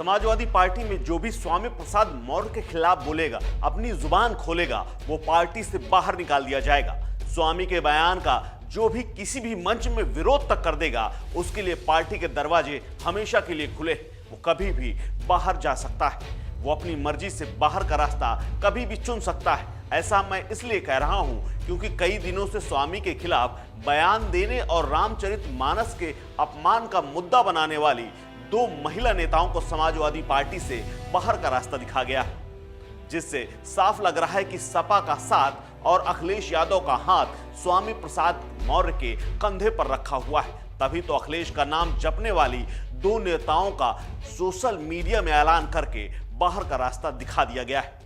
Samajwadi party में जो भी स्वामी प्रसाद मौर्य के खिलाफ बोलेगा, अपनी जुबान खोलेगा, वो पार्टी से बाहर निकाल दिया जाएगा। स्वामी के बयान का जो भी किसी भी मंच में विरोध तक कर देगा, उसके लिए पार्टी के दरवाजे हमेशा के लिए खुले। वो कभी भी बाहर जा सकता है। वो अपनी मर्जी से बाहर का रास्ता कभी भी चुन सकता है। ऐसा मैं इसलिए कह रहा हूं क्योंकि कई दिनों से स्वामी के खिलाफ बयान देने और रामचरितमानस के अपमान का मुद्दा बनाने वाली 2 महिला नेताओं को समाजवादी पार्टी से बाहर का रास्ता दिखा गया है, जिससे साफ लग रहा है कि सपा का साथ और अखिलेश यादव का हाथ स्वामी प्रसाद मौर्य के कंधे पर रखा हुआ है। तभी तो अखिलेश का नाम जपने वाली 2 नेताओं का सोशल मीडिया में ऐलान करके बाहर का रास्ता दिखा दिया गया है।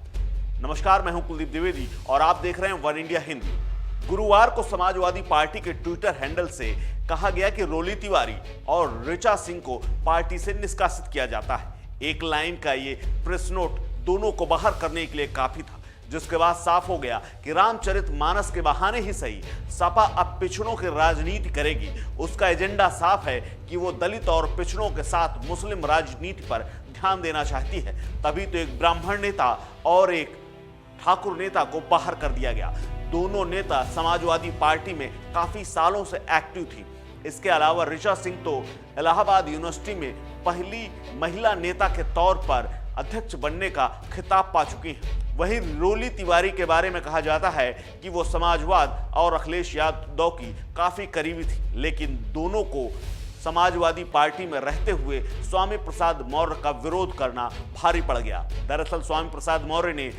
नमस्कार, मैं हूं कुलदीप द्विवेदी और आप देख रहे हैं वन इंडिया हिंदी। गुरुवार को समाजवादी पार्टी के ट्विटर हैंडल से कहा गया कि रोली तिवारी और ऋचा सिंह को पार्टी से निष्कासित किया जाता है। एक लाइन का ये प्रेस नोट दोनों को बाहर करने के लिए काफी था, जिसके बाद साफ हो गया कि रामचरितमानस के बहाने ही सही सपा अब पिछड़ों की राजनीति करेगी। उसका एजेंडा साफ है कि वो दलित और पिछड़ों के साथ मुस्लिम राजनीति पर ध्यान देना चाहती है। तभी तो एक ब्राह्मण नेता और एक ठाकुर नेता को बाहर कर दिया गया। दोनों नेता समाजवादी पार्टी में काफी सालों से एक्टिव थी। इसके अलावा ऋचा सिंह तो इलाहाबाद यूनिवर्सिटी में पहली महिला नेता के तौर पर अध्यक्ष बनने का खिताब पा चुकी हैं। वहीं रोली तिवारी के बारे में कहा जाता है कि वो समाजवाद और अखिलेश यादव की काफी करीबी थी, लेकिन दोनों को समाजवादी पार्टी में रहते हुए स्वामी प्रसाद मौर्य का विरोध करना भारी पड़ गया। दरअसल स्वामी प्रसाद मौर्य ने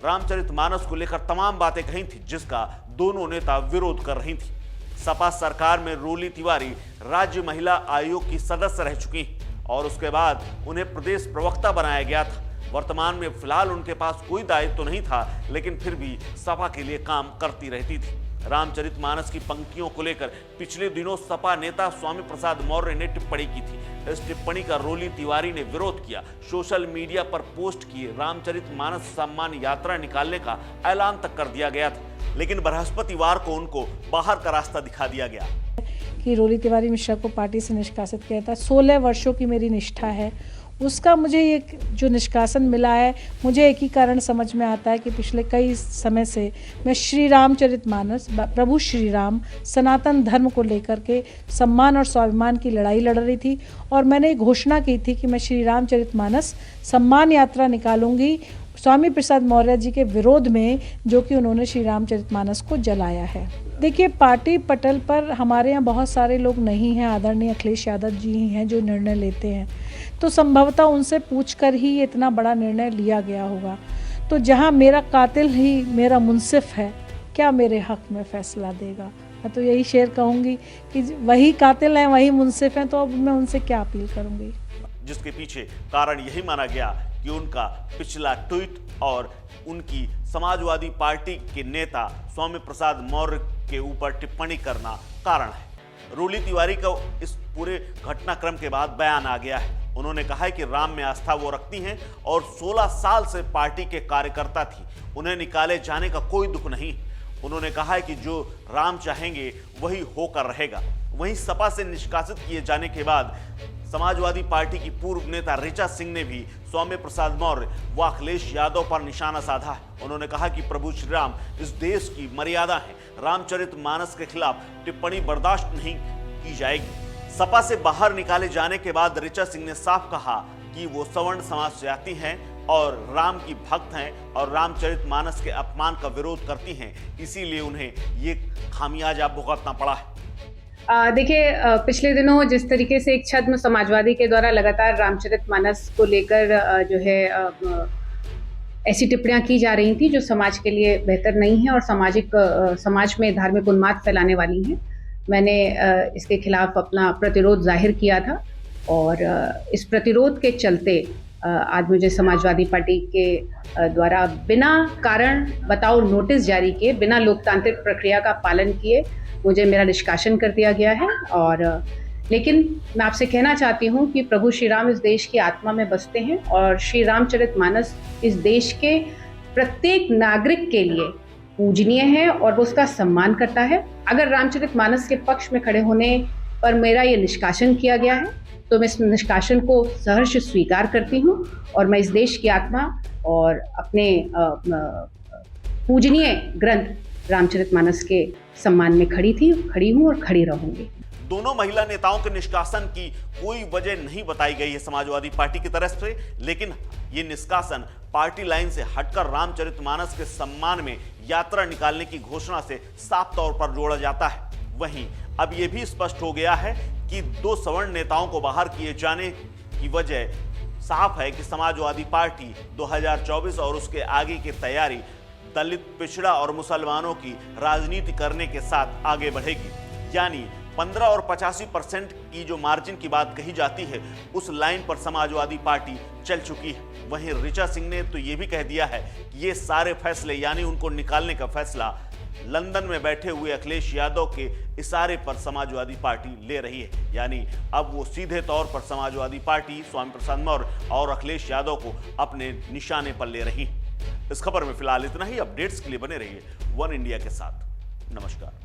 रामचरितमानस को लेकर तमाम बातें कही थी, जिसका दोनों नेता विरोध कर रही थी। सपा सरकार में रोली तिवारी राज्य महिला आयोग की सदस्य रह चुकी हैं और उसके बाद उन्हें प्रदेश प्रवक्ता बनाया गया था। वर्तमान में फिलहाल उनके पास कोई दायित्व तो नहीं था, लेकिन फिर भी सपा के लिए काम करती रहती थी। रामचरितमानस की पंक्तियों को लेकर पिछले दिनों सपा नेता स्वामी प्रसाद मौर्य ने टिप्पणी की थी। इस टिप्पणी का रोली तिवारी ने विरोध किया, सोशल मीडिया पर पोस्ट किए, रामचरितमानस सम्मान यात्रा निकालने का ऐलान तक कर दिया गया था, लेकिन बृहस्पतिवार को उनको बाहर का रास्ता दिखा दिया गया कि रोली तिवारी मिश्रा को पार्टी से निष्कासित किया था। 16 वर्षों की मेरी निष्ठा है, उसका मुझे ये जो निष्कासन मिला है, मुझे एक ही कारण समझ में आता है कि पिछले कई समय से मैं श्री रामचरितमानस, प्रभु श्री राम, सनातन धर्म को लेकर के सम्मान और स्वाभिमान की लड़ाई लड़ रही थी और मैंने एक घोषणा की थी कि मैं श्री रामचरितमानस सम्मान यात्रा निकालूंगी स्वामी प्रसाद मौर्य जी के विरोध में, जो कि उन्होंने श्री रामचरितमानस को जलाया है। देखिए, पार्टी पटल पर हमारे यहाँ बहुत सारे लोग नहीं हैं। आदरणीय अखिलेश यादव जी ही हैं जो निर्णय लेते हैं, तो संभवतः उनसे पूछकर ही इतना बड़ा निर्णय लिया गया होगा। तो जहाँ मेरा कातिल ही मेरा मुंसिफ है, क्या मेरे हक में फैसला देगा? मैं तो यही शेर कहूँगी कि वही कातिल हैं, वही मुंसिफ हैं, तो अब मैं उनसे क्या अपील करूँगी। जिसके पीछे कारण यही माना गया कि उनका पिछला ट्वीट और उनकी समाजवादी पार्टी के नेता स्वामी प्रसाद मौर्य के ऊपर टिप्पणी करना कारण है। रोली तिवारी का इस पूरे घटनाक्रम के बाद बयान आ गया है। उन्होंने कहा है कि राम में आस्था वो रखती हैं और 16 साल से पार्टी के कार्यकर्ता थी, उन्हें निकाले जाने का कोई दुख नहीं। उन्होंने कहा है कि जो राम चाहेंगे वही होकर रहेगा। वहीं सपा से निष्कासित किए जाने के बाद समाजवादी पार्टी की पूर्व नेता ऋचा सिंह ने भी स्वामी प्रसाद मौर्य व अखिलेश यादव पर निशाना साधा है। उन्होंने कहा कि प्रभु श्री राम इस देश की मर्यादा है, रामचरितमानस के खिलाफ टिप्पणी बर्दाश्त नहीं की जाएगी। सपा से बाहर निकाले जाने के बाद ऋचा सिंह ने साफ कहा कि वो सवर्ण समाज से आती हैं और राम की भक्त हैं और रामचरितमानस के अपमान का विरोध करती हैं, इसीलिए उन्हें ये खामियाजा भुगतना पड़ा है। देखिए, पिछले दिनों जिस तरीके से एक छद्म समाजवादी के द्वारा लगातार रामचरितमानस को लेकर जो है ऐसी टिप्पणियां की जा रही थी जो समाज के लिए बेहतर नहीं है और समाज में धार्मिक उन्माद फैलाने वाली हैं। मैंने इसके खिलाफ अपना प्रतिरोध जाहिर किया था और इस प्रतिरोध के चलते आज मुझे समाजवादी पार्टी के द्वारा बिना कारण बताओ नोटिस जारी किए, बिना लोकतांत्रिक प्रक्रिया का पालन किए मुझे मेरा निष्कासन कर दिया गया है। और लेकिन मैं आपसे कहना चाहती हूँ कि प्रभु श्री राम इस देश की आत्मा में बसते हैं और श्री रामचरितमानस इस देश के प्रत्येक नागरिक के लिए पूजनीय है और वो उसका सम्मान करता है। अगर रामचरितमानस के पक्ष में खड़े होने पर मेरा ये निष्कासन किया गया है तो तो मैं इस निष्कासन को सहर्ष स्वीकार करती हूँ और मैं इस देश की आत्मा और अपने पूजनीय ग्रंथ रामचरितमानस के सम्मान में खड़ी हूँ और खड़ी रहूंगी। दोनों महिला नेताओं के निष्कासन की कोई वजह नहीं बताई गई है समाजवादी पार्टी की तरफ से, लेकिन ये निष्कासन पार्टी लाइन से हटकर रामचरितमानस के सम्मान में यात्रा निकालने की घोषणा से साफ तौर पर जोड़ा जाता है। वहीं अब यह भी स्पष्ट हो गया है कि 2 सवर्ण नेताओं को बाहर किए जाने की वजह साफ है कि समाजवादी पार्टी 2024 और उसके आगे की तैयारी दलित, पिछड़ा और मुसलमानों की राजनीति करने के साथ आगे बढ़ेगी। यानी 15 और 85% की जो मार्जिन की बात कही जाती है, उस लाइन पर समाजवादी पार्टी चल चुकी है। वहीं ऋचा सिंह ने तो ये भी कह दिया है कि ये सारे फैसले यानी उनको निकालने का फैसला लंदन में बैठे हुए अखिलेश यादव के इशारे पर समाजवादी पार्टी ले रही है। यानी अब वो सीधे तौर पर समाजवादी पार्टी स्वामी प्रसाद मौर्य और अखिलेश यादव को अपने निशाने पर ले रही है। इस खबर में फिलहाल इतना ही। अपडेट्स के लिए बने रहिए वन इंडिया के साथ। नमस्कार।